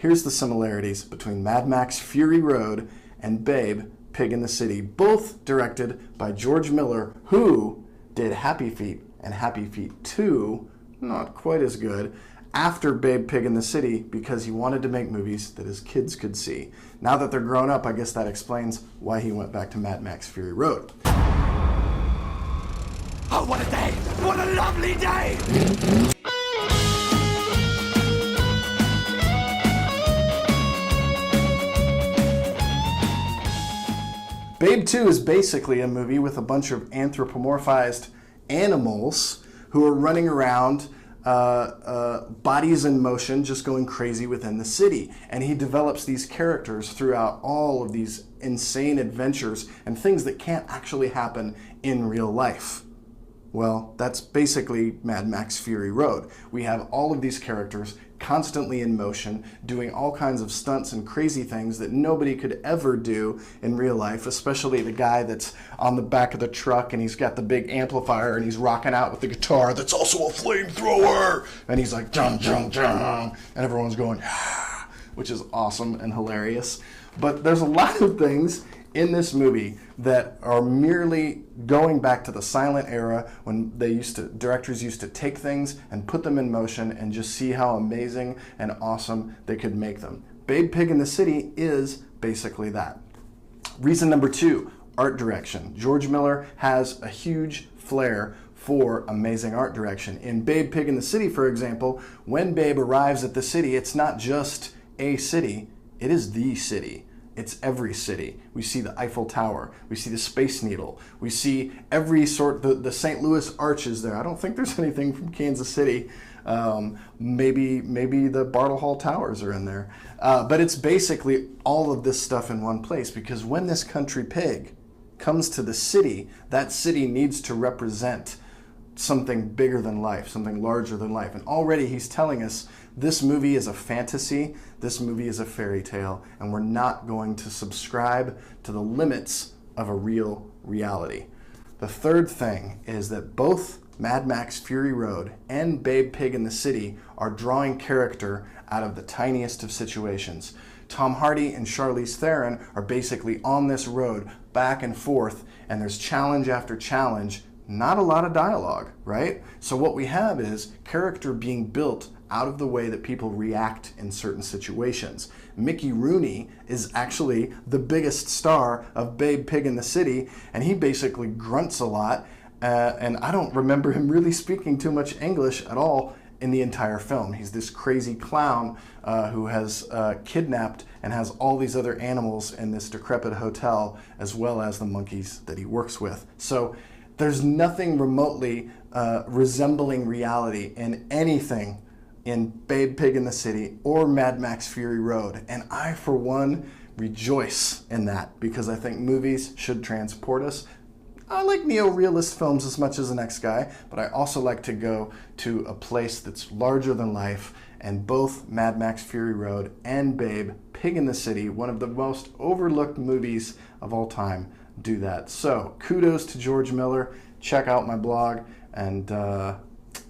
here's the similarities between Mad Max Fury Road and Babe, Pig in the City, both directed by George Miller, who did Happy Feet and Happy Feet 2, not quite as good, after Babe, Pig in the City, because he wanted to make movies that his kids could see. Now that they're grown up, I guess that explains why he went back to Mad Max Fury Road. Oh, what a day! What a lovely day! Babe 2 is basically a movie with a bunch of anthropomorphized animals who are running around, bodies in motion, just going crazy within the city. And he develops these characters throughout all of these insane adventures and things that can't actually happen in real life. Well, that's basically Mad Max Fury Road. We have all of these characters constantly in motion, doing all kinds of stunts and crazy things that nobody could ever do in real life, especially the guy that's on the back of the truck and he's got the big amplifier and he's rocking out with the guitar that's also a flamethrower. And he's like, dun, dun, dun, and everyone's going, ah, which is awesome and hilarious. But there's a lot of things in this movie that are merely going back to the silent era when directors used to take things and put them in motion and just see how amazing and awesome they could make them. Babe, Pig in the City is basically that. Reason number 2, art direction. George Miller has a huge flair for amazing art direction. In Babe, Pig in the City, for example, when Babe arrives at the city, it's not just a city, it is the city. It's every city. We see the Eiffel Tower. We see the Space Needle. We see every sort, the St. Louis Arch is there. I don't think there's anything from Kansas City. Maybe the Bartle Hall Towers are in there. But it's basically all of this stuff in one place, because when this country pig comes to the city, that city needs to represent something bigger than life, something larger than life. And already he's telling us this movie is a fantasy, this movie is a fairy tale, and we're not going to subscribe to the limits of a real reality. The third thing is that both Mad Max Fury Road and Babe, Pig in the City are drawing character out of the tiniest of situations. Tom Hardy and Charlize Theron are basically on this road back and forth, and there's challenge after challenge. Not a lot of dialogue, right? So what we have is character being built out of the way that people react in certain situations. Mickey Rooney is actually the biggest star of Babe, Pig in the City, and he basically grunts a lot, and I don't remember him really speaking too much English at all in the entire film. He's this crazy clown who has kidnapped and has all these other animals in this decrepit hotel, as well as the monkeys that he works with. So there's nothing remotely resembling reality in anything in Babe, Pig in the City or Mad Max Fury Road. And I, for one, rejoice in that, because I think movies should transport us. I like neo-realist films as much as the next guy, but I also like to go to a place that's larger than life, and both Mad Max Fury Road and Babe, Pig in the City, one of the most overlooked movies of all time, do that. So kudos to George Miller. Check out my blog, and I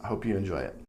hope you enjoy it.